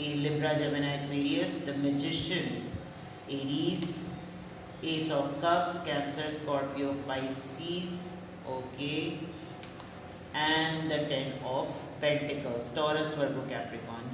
a Libra, Gemini, Aquarius, the Magician, Aries, Ace of Cups, Cancer, Scorpio, Pisces, okay, and the 10 of Pentacles, Taurus, Virgo, Capricorn।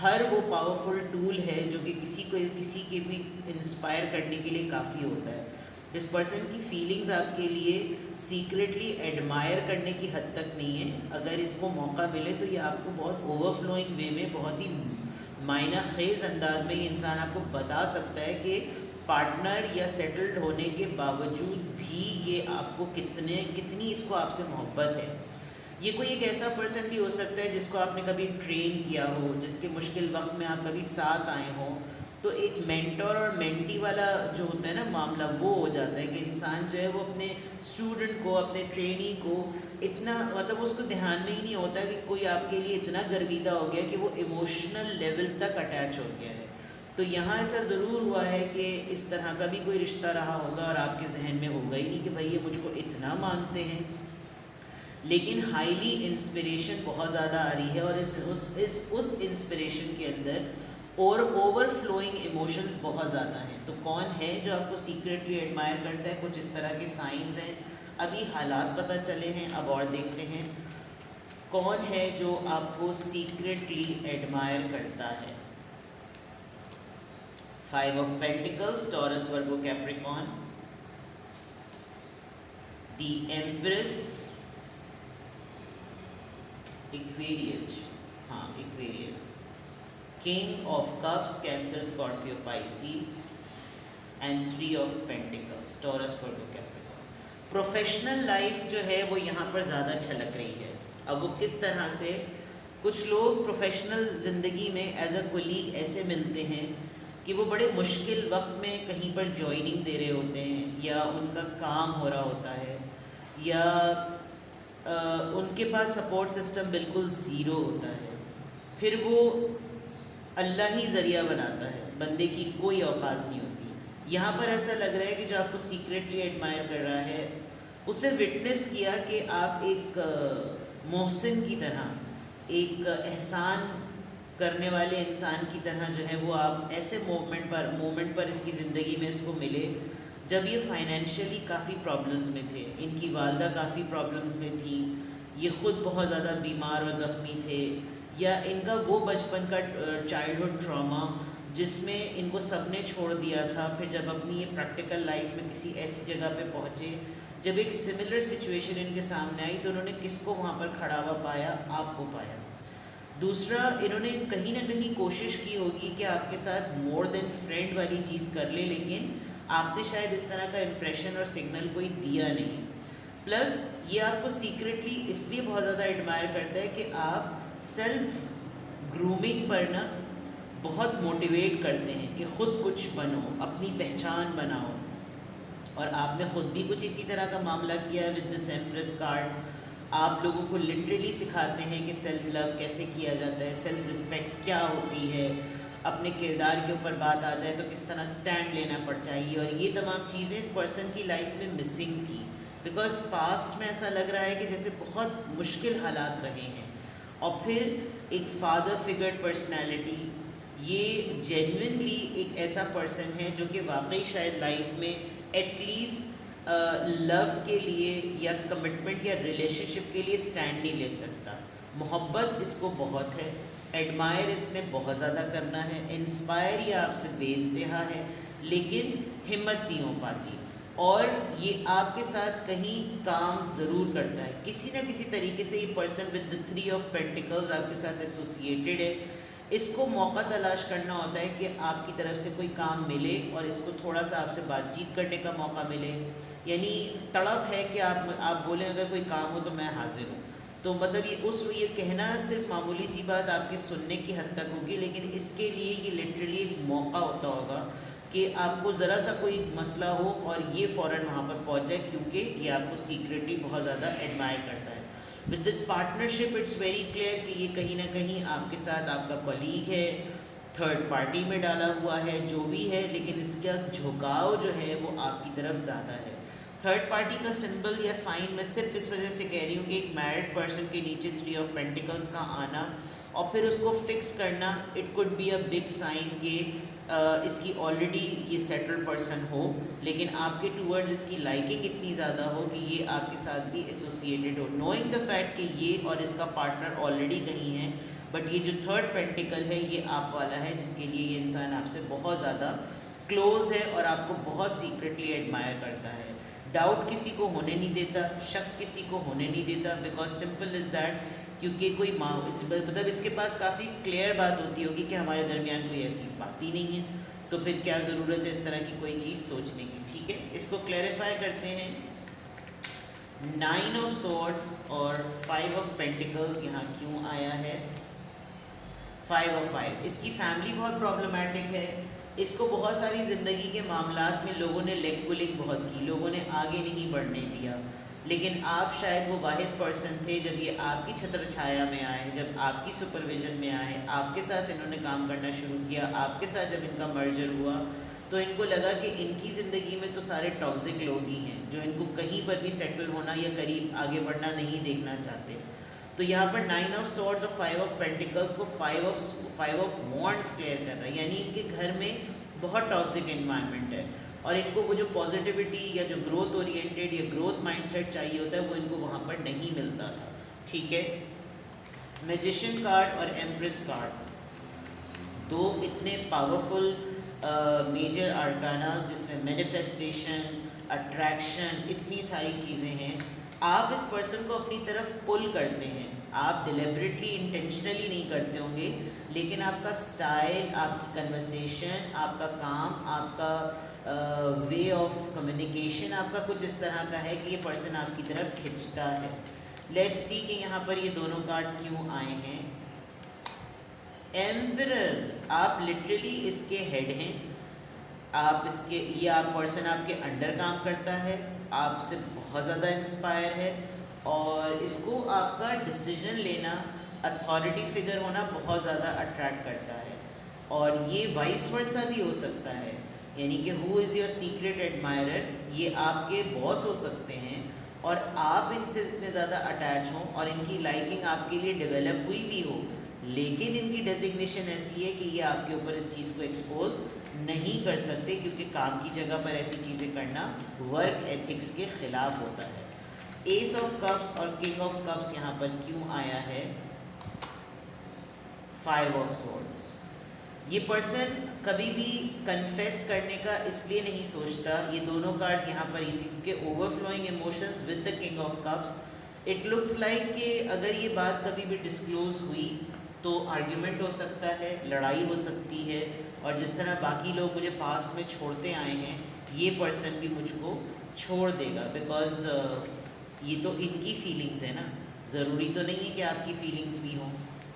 ہر وہ powerful tool ہے جو کہ کسی کے بھی inspire کرنے کے لیے کافی ہوتا ہے. اس پرسن کی فیلنگز آپ کے لیے سیکریٹلی ایڈمائر کرنے کی حد تک نہیں ہے. اگر اس کو موقع ملے تو یہ آپ کو بہت اوور فلوئنگ وے میں، بہت ہی معنی خیز انداز میں یہ انسان آپ کو بتا سکتا ہے کہ پارٹنر یا سیٹلڈ ہونے کے باوجود بھی یہ آپ کو کتنی اس کو آپ سے محبت ہے. یہ کوئی ایک ایسا پرسن بھی ہو سکتا ہے جس کو آپ نے کبھی ٹرین کیا ہو، جس کے مشکل وقت میں آپ کبھی ساتھ آئے ہوں. تو ایک مینٹور اور مینٹی والا جو ہوتا ہے نا معاملہ، وہ ہو جاتا ہے کہ انسان جو ہے وہ اپنے اسٹوڈنٹ کو، اپنے ٹرینی کو اتنا، مطلب اس کو دھیان میں ہی نہیں ہوتا کہ کوئی آپ کے لیے اتنا گرویدہ ہو گیا کہ وہ ایموشنل لیول تک اٹیچ ہو گیا ہے. تو یہاں ایسا ضرور ہوا ہے کہ اس طرح کا بھی کوئی رشتہ رہا ہوگا اور آپ کے ذہن میں ہوگا ہی نہیں کہ بھائی یہ مجھ کو اتنا مانتے ہیں. لیکن ہائیلی انسپریشن بہت زیادہ آ رہی ہے، اور اس انسپریشن کے اندر اور اوور فلوئنگ ایموشنز بہت زیادہ ہیں. تو کون ہے جو آپ کو سیکریٹلی ایڈمائر کرتا ہے؟ کچھ اس طرح کے سائنز ہیں. ابھی حالات پتہ چلے ہیں، اب اور دیکھتے ہیں کون ہے جو آپ کو سیکریٹلی ایڈمائر کرتا ہے. 5 of pentacles, Taurus, Virgo, Capricorn. The empress, Aquarius, Aquarius. King of cups, Cancer, Scorpio, Pisces. And 3 of pentacles, Taurus, Virgo, Capricorn. Professional life جو ہے وہ یہاں پر زیادہ چھلک رہی ہے. اب وہ کس طرح سے؟ کچھ لوگ پروفیشنل زندگی میں ایز اے کولیگ ایسے ملتے ہیں کہ وہ بڑے مشکل وقت میں کہیں پر جوائننگ دے رہے ہوتے ہیں، یا ان کا کام ہو رہا ہوتا ہے، یا ان کے پاس سپورٹ سسٹم بالکل زیرو ہوتا ہے. پھر وہ اللہ ہی ذریعہ بناتا ہے، بندے کی کوئی اوقات نہیں ہوتی. یہاں پر ایسا لگ رہا ہے کہ جو آپ کو سیکریٹلی ایڈمائر کر رہا ہے اس نے وٹنس کیا کہ آپ ایک محسن کی طرح، ایک احسان کرنے والے انسان کی طرح جو ہے وہ آپ ایسے مومنٹ پر اس کی زندگی میں اس کو ملے جب یہ فائنینشلی کافی پرابلمز میں تھے. ان کی والدہ کافی پرابلمز میں تھی، یہ خود بہت زیادہ بیمار اور زخمی تھے، یا ان کا وہ بچپن کا چائلڈہڈ ٹراما جس میں ان کو سب نے چھوڑ دیا تھا. پھر جب اپنی یہ پریکٹیکل لائف میں کسی ایسی جگہ پہ پہنچے جب ایک سملر سچویشن ان کے سامنے آئی تو انہوں نے کس کو وہاں پر کھڑا ہوا پایا؟ آپ کو پایا. دوسرا، انہوں نے کہیں نہ کہیں کوشش کی ہوگی کہ آپ کے ساتھ مور دین فرینڈ والی چیز کر لے، لیکن آپ نے شاید اس طرح کا امپریشن اور سگنل کوئی دیا نہیں. پلس یہ آپ کو سیکریٹلی اس لیے بہت زیادہ ایڈمائر کرتا ہے کہ آپ سیلف گرومنگ پر نا بہت موٹیویٹ کرتے ہیں کہ خود کچھ بنو، اپنی پہچان بناؤ. اور آپ نے خود بھی کچھ اسی طرح کا معاملہ کیا ہے ود دس ایمپریس کارڈ. آپ لوگوں کو لٹرلی سکھاتے ہیں کہ سیلف لو کیسے کیا جاتا ہے، سیلف رسپیکٹ کیا ہوتی ہے، اپنے کردار کے اوپر بات آ جائے تو کس طرح سٹینڈ لینا پڑ چاہیے. اور یہ تمام چیزیں اس پرسن کی لائف میں مسنگ تھی، بیکاز پاسٹ میں ایسا لگ رہا ہے کہ جیسے بہت مشکل حالات رہے ہیں. اور پھر ایک فادر فگر پرسنالٹی، یہ جینوئنلی ایک ایسا پرسن ہے جو کہ واقعی شاید لائف میں ایٹ لیسٹ لو کے لیے یا کمٹمنٹ یا ریلیشن شپ کے لیے سٹینڈ نہیں لے سکتا. محبت اس کو بہت ہے، ایڈمائر اس نے بہت زیادہ کرنا ہے، انسپائر یہ آپ سے بے انتہا ہے، لیکن ہمت نہیں ہو پاتی. اور یہ آپ کے ساتھ کہیں کام ضرور کرتا ہے کسی نہ کسی طریقے سے. یہ پرسن ود دا 3 آف پینٹیکلز آپ کے ساتھ ایسوسیٹیڈ ہے. اس کو موقع تلاش کرنا ہوتا ہے کہ آپ کی طرف سے کوئی کام ملے اور اس کو تھوڑا سا آپ سے بات چیت کرنے کا موقع ملے. یعنی تڑپ ہے کہ آپ بولیں اگر کوئی کام ہو تو میں حاضر ہوں. تو مطلب یہ کہنا صرف معمولی سی بات آپ کے سننے کی حد تک ہوگی، لیکن اس کے لیے یہ لٹرلی ایک موقع ہوتا ہوگا کہ آپ کو ذرا سا کوئی مسئلہ ہو اور یہ فوراً وہاں پر پہنچ جائے، کیونکہ یہ آپ کو سیکریٹلی بہت زیادہ ایڈمائر کرتا ہے. With this partnership it's very clear کہ یہ کہیں نہ کہیں آپ کے ساتھ آپ کا کولیگ ہے، تھرڈ پارٹی میں ڈالا ہوا ہے جو بھی ہے، لیکن اس کا جھکاؤ جو ہے وہ آپ کی طرف زیادہ ہے. تھرڈ پارٹی کا سمبل یا سائن میں صرف اس وجہ سے کہہ رہی ہوں کہ ایک میرڈ پرسن کے نیچے 3 آف پینٹیکلز کا آنا اور پھر اس کو فکس کرنا، it could be a big sign کہ اس کی آلریڈی یہ سیٹلڈ پرسن ہو، لیکن آپ کے ٹورڈز اس کی لائکنگ اتنی زیادہ ہو کہ یہ آپ کے ساتھ بھی associated who. Knowing the fact کہ یہ اور اس کا پارٹنر آلریڈی کہیں ہیں، بٹ یہ جو تھرڈ پینٹیکل ہے یہ آپ والا ہے جس کے لیے یہ انسان آپ سے بہت زیادہ کلوز ہے اور آپ کو بہت سیکرٹلی ایڈمائر کرتا ہے. ڈاؤٹ کسی کو ہونے نہیں دیتا, شک کسی کو ہونے نہیں دیتا, بیکاز سمپل از دیٹ, کیونکہ کوئی مطلب اس کے پاس کافی کلیئر بات ہوتی ہوگی کہ ہمارے درمیان کوئی ایسی بات ہی نہیں ہے, تو پھر کیا ضرورت ہے اس طرح کی کوئی چیز سوچنے کی. ٹھیک ہے, اس کو کلیریفائی کرتے ہیں. 9 آف سورڈس اور 5 آف پینٹیکلز یہاں کیوں آیا ہے؟ 5 آف 5 اس کی فیملی بہت پرابلمٹک ہے. اس کو بہت ساری زندگی کے معاملات میں لوگوں نے لیگ پولنگ بہت کی, لوگوں نے آگے نہیں بڑھنے دیا, لیکن آپ شاید وہ واحد پرسن تھے جب یہ آپ کی چھتر چھایا میں آئے, جب آپ کی سپرویژن میں آئے, آپ کے ساتھ انہوں نے کام کرنا شروع کیا, آپ کے ساتھ جب ان کا مرجر ہوا تو ان کو لگا کہ ان کی زندگی میں تو سارے ٹاکسک لوگ ہی ہیں جو ان کو کہیں پر بھی سیٹل ہونا یا قریب آگے بڑھنا نہیں دیکھنا چاہتے. تو یہاں پر 9 آف سورڈز اور 5 آف پینٹیکلز کو 5 آف وانڈز کلیئر کر رہا ہے, یعنی ان کے گھر میں بہت ٹاکسک انوائرمنٹ ہے اور ان کو وہ جو پازیٹیوٹی یا جو گروتھ اورینٹیڈ یا گروتھ مائنڈ سیٹ چاہیے ہوتا ہے وہ ان کو وہاں پر نہیں ملتا تھا. ٹھیک ہے, میجیشین کارڈ اور ایمپریس کارڈ دو اتنے پاورفل میجر آرکاناز جس میں مینیفیسٹیشن, اٹریکشن, اتنی ساری چیزیں ہیں. آپ اس پرسن کو اپنی طرف پل کرتے ہیں, آپ ڈیلیبریٹلی انٹینشنلی نہیں کرتے ہوں گے, لیکن آپ کا سٹائل, آپ کی کنورسیشن, آپ کا کام, آپ کا وے آف کمیونیکیشن آپ کا کچھ اس طرح کا ہے کہ یہ پرسن آپ کی طرف کھنچتا ہے. لیٹس سی کہ یہاں پر یہ دونوں کارڈ کیوں آئے ہیں. ایمپرر, آپ لٹرلی اس کے ہیڈ ہیں, آپ اس کے, یہ آپ پرسن آپ کے انڈر کام کرتا ہے, آپ سے بہت زیادہ انسپائر ہے اور اس کو آپ کا ڈیسیجن لینا, اتھارٹی فگر ہونا بہت زیادہ اٹریکٹ کرتا ہے. اور یہ وائس ورسا بھی ہو سکتا ہے, یعنی کہ ہو از یور سیکرٹ ایڈمائرر, یہ آپ کے باس ہو سکتے ہیں اور آپ ان سے اتنے زیادہ اٹیچ ہوں اور ان کی لائکنگ آپ کے لیے ڈیولپ ہوئی بھی ہو, لیکن ان کی ڈیزگنیشن ایسی ہے کہ یہ آپ کے اوپر اس چیز کو ایکسپوز نہیں کر سکتے, کیونکہ کام کی جگہ پر ایسی چیزیں کرنا ورک ایتھکس کے خلاف ہوتا ہے. ایس آف کپس اور کنگ آف کپس یہاں پر کیوں آیا ہے؟ 5 آف سورڈس. یہ پرسن کبھی بھی کنفیس کرنے کا اس لیے نہیں سوچتا, یہ دونوں کارڈز یہاں پر اسی کیونکہ over flowing emotions with the king of cups, it looks like کہ اگر یہ بات کبھی بھی ڈسکلوز ہوئی تو آرگیومنٹ ہو سکتا ہے, لڑائی ہو سکتی ہے, اور جس طرح باقی لوگ مجھے پاسٹ میں چھوڑتے آئے ہیں یہ پرسن بھی مجھ کو چھوڑ دے گا, بیکاز یہ تو ان کی فیلنگز ہیں نا, ضروری تو نہیں ہے کہ آپ کی فیلنگز بھی ہوں.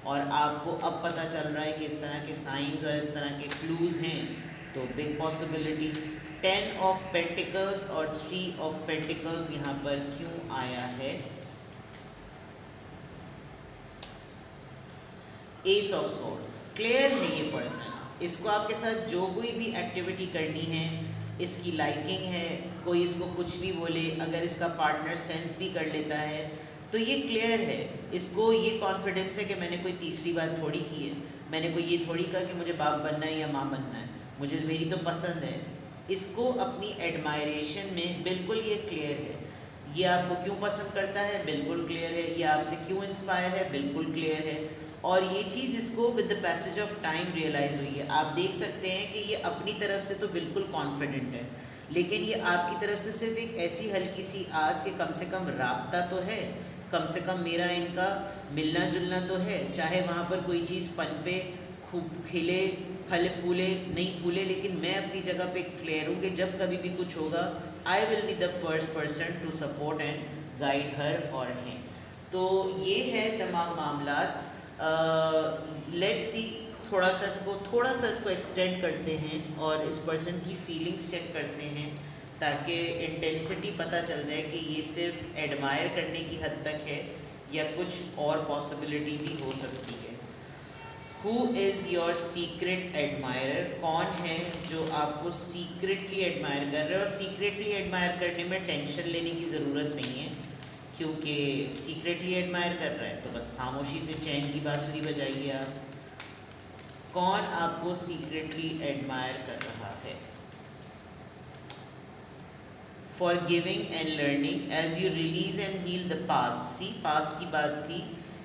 اور آپ کو اب پتہ چل رہا ہے کہ اس طرح کے سائنز اور اس طرح کے کلوز ہیں, تو بگ پاسبلٹی. 10 آف پینٹیکلز اور 3 آف پینٹیکلز یہاں پر کیوں آیا ہے؟ S of سورڈس. کلیئر ہے یہ پرسن, اس کو آپ کے ساتھ جو کوئی بھی ایکٹیویٹی کرنی ہے, اس کی لائکنگ ہے, کوئی اس کو کچھ بھی بولے, اگر اس کا پارٹنر سینس بھی کر لیتا ہے تو یہ کلیئر ہے, اس کو یہ کانفیڈنس ہے کہ میں نے کوئی تیسری بات تھوڑی کی ہے, میں نے کوئی یہ تھوڑی کہا کہ مجھے باپ بننا ہے یا ماں بننا ہے, مجھے میری تو پسند ہے. اس کو اپنی ایڈمائریشن میں بالکل یہ کلیئر ہے, یہ آپ کو کیوں پسند کرتا ہے بالکل کلیئر ہے, یہ آپ سے کیوں انسپائر ہے بالکل کلیئر ہے, اور یہ چیز اس کو with the passage of time realise ہوئی ہے. آپ دیکھ سکتے ہیں کہ یہ اپنی طرف سے تو بالکل کانفیڈنٹ ہے, لیکن یہ آپ کی طرف سے صرف ایک ایسی ہلکی سی آس کہ کم سے کم رابطہ تو ہے, کم سے کم میرا ان کا ملنا جلنا تو ہے, چاہے وہاں پر کوئی چیز پنپے, خوب کھلے, پھل پھولے نہیں پھولے, لیکن میں اپنی جگہ پہ کلیئر ہوں کہ جب کبھی بھی کچھ ہوگا I will be the first person to support and guide her اور ہیم. تو یہ ہے تمام معاملات. لیٹس سی, تھوڑا سا اس کو ایکسٹینڈ کرتے ہیں اور اس پرسن کی فیلنگس چیک کرتے ہیں تاکہ انٹینسٹی پتہ چل جائے کہ یہ صرف ایڈمائر کرنے کی حد تک ہے یا کچھ اور پاسبلٹی بھی ہو سکتی ہے. ہو از یور سیکرٹ ایڈمائرر, کون ہے جو آپ کو سیکرٹلی ایڈمائر کر رہا ہے؟ اور سیکرٹلی ایڈمائر کرنے میں ٹینشن لینے کی ضرورت نہیں ہے, کیونکہ سیکرٹلی ایڈمائر کر رہا ہے تو بس خاموشی سے چین کی بانسری بجائیے. آپ کون آپ کو سیکرٹلی ایڈمائر کر رہا ہے؟ Forgiving and learning as you release and heal the past. See, past کی بات تھی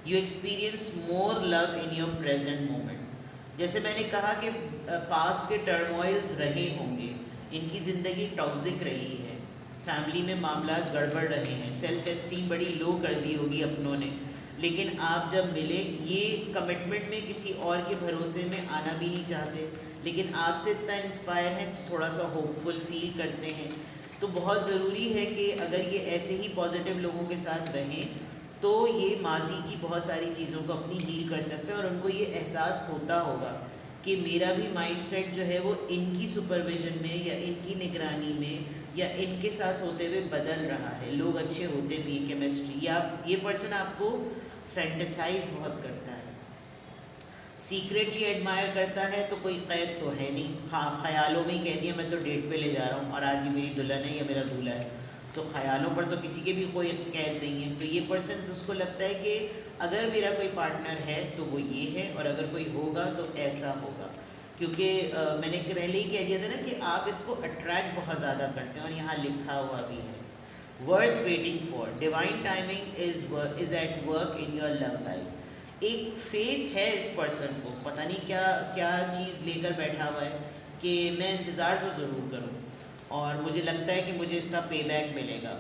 you experience more love in your present moment. جیسے میں نے کہا کہ پاسٹ کے ٹرموائلز رہے ہوں گے, ان کی زندگی ٹاکسک رہی ہے, فیملی میں معاملات گڑبڑ رہے ہیں, سیلف اسٹیم بڑی لو کر دی ہوگی اپنوں نے, لیکن آپ جب ملے یہ کمٹمنٹ میں کسی اور کے بھروسے میں آنا بھی نہیں چاہتے, لیکن آپ سے اتنا انسپائر ہیں, تھوڑا سا ہوپ فل فیل کرتے ہیں. تو بہت ضروری ہے کہ اگر یہ ایسے ہی پازیٹیو لوگوں کے ساتھ رہیں تو یہ ماضی کی بہت ساری چیزوں کو اپنی ہیل کر سکتے ہیں, اور ان کو یہ احساس ہوتا ہوگا کہ میرا بھی مائنڈ سیٹ جو ہے وہ ان کی سپرویژن میں یا ان کی نگرانی میں یا ان کے ساتھ ہوتے ہوئے بدل رہا ہے. لوگ اچھے ہوتے بھی ہیں, کیمسٹری, یا یہ پرسن آپ کو فینٹیسائز بہت کرتا ہے, سیکریٹلی ایڈمائر کرتا ہے, تو کوئی قید تو ہے نہیں, خیالوں میں ہی کہہ دیا میں تو ڈیٹ پہ لے جا رہا ہوں اور آج ہی میری دلہن ہے یا میرا دولہا ہے, تو خیالوں پر تو کسی کے بھی کوئی قید نہیں ہے. تو یہ پرسن اس کو لگتا ہے کہ اگر میرا کوئی پارٹنر ہے تو وہ یہ ہے, اور اگر کوئی ہوگا تو ایسا ہوگا. کیونکہ میں نے پہلے ہی کہہ دیا تھا نا کہ آپ اس کو اٹریکٹ بہت زیادہ کرتے ہیں, اور یہاں لکھا ہوا بھی ہے worth waiting for, divine timing is at work in your love life. ایک فیتھ ہے اس پرسن کو, پتہ نہیں کیا چیز لے کر بیٹھا ہوا ہے کہ میں انتظار تو ضرور کروں اور مجھے لگتا ہے کہ مجھے اس کا پے بیک ملے گا.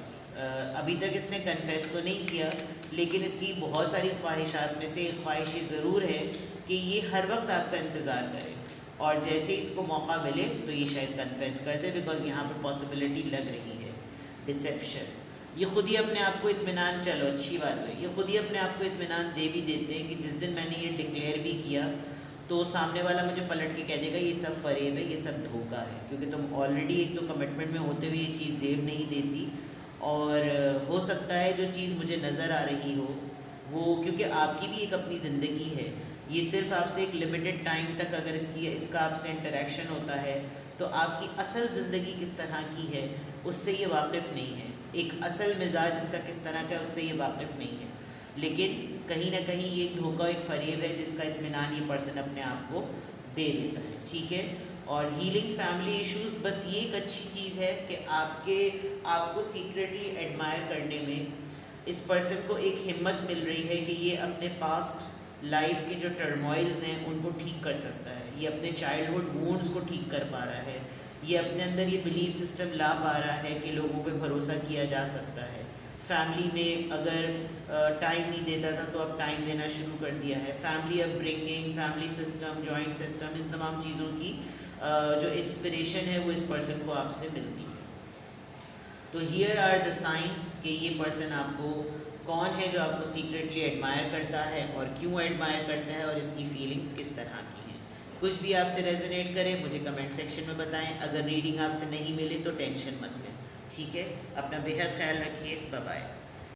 ابھی تک اس نے کنفیس تو نہیں کیا, لیکن اس کی بہت ساری خواہشات میں سے ایک خواہش یہ ضرور ہے کہ یہ ہر وقت آپ کا انتظار کرے, اور جیسے ہی اس کو موقع ملے تو یہ شاید کنفیس کر دے, بیکاز یہاں پہ پاسبلٹی لگ رہی ہے ڈسیپشن. یہ خود ہی اپنے آپ کو اطمینان, چلو اچھی بات ہے, یہ خود ہی اپنے آپ کو اطمینان دے بھی دیتے ہیں کہ جس دن میں نے یہ ڈکلیئر بھی کیا تو سامنے والا مجھے پلٹ کے کہہ دے گا یہ سب فریب ہے, یہ سب دھوکہ ہے, کیونکہ تم آلریڈی ایک تو کمٹمنٹ میں ہوتے ہوئے یہ چیز زیب نہیں دیتی, اور ہو سکتا ہے جو چیز مجھے نظر آ رہی ہو وہ, کیونکہ آپ کی بھی ایک اپنی زندگی ہے, یہ صرف آپ سے ایک لمیٹڈ ٹائم تک اگر اس کا آپ سے انٹریکشن ہوتا ہے تو آپ کی اصل زندگی کس طرح کی ہے اس سے یہ واقف نہیں ہے, ایک اصل مزاج اس کا کس طرح کا ہے اس سے یہ واقف نہیں ہے. لیکن کہیں نہ کہیں یہ ایک دھوکہ, ایک فریب ہے جس کا اطمینان یہ پرسن اپنے آپ کو دے دیتا ہے. ٹھیک ہے, اور ہیلنگ فیملی ایشوز, بس یہ ایک اچھی چیز ہے کہ آپ کو سیکریٹلی ایڈمائر کرنے میں اس پرسن کو ایک ہمت مل رہی ہے کہ یہ اپنے پاسٹ لائف کے جو ٹرموائلز ہیں ان کو ٹھیک کر سکتا ہے, یہ اپنے چائلڈہڈ وونڈز کو ٹھیک کر پا رہا ہے, یہ اپنے اندر یہ بلیف سسٹم لا پا رہا ہے کہ لوگوں پہ بھروسہ کیا جا سکتا ہے. فیملی میں اگر ٹائم نہیں دیتا تھا تو اب ٹائم دینا شروع کر دیا ہے. Family upbringing, family system, joint system, ان تمام چیزوں کی جو انسپریشن ہے وہ اس پرسن کو آپ سے ملتی ہے. تو ہیئر آر دا سائنس کہ یہ پرسن آپ کو کون ہے جو آپ کو سیکریٹلی ایڈمائر کرتا ہے اور کیوں ایڈمائر کرتا ہے, اور اس کی فیلنگس کس طرح کی ہیں. کچھ بھی آپ سے ریزونیٹ کرے مجھے کمنٹ سیکشن میں بتائیں. اگر ریڈنگ آپ سے نہیں ملے تو ٹینشن مت لیں. ٹھیک ہے, اپنا بے حد خیال رکھیے. Bye bye.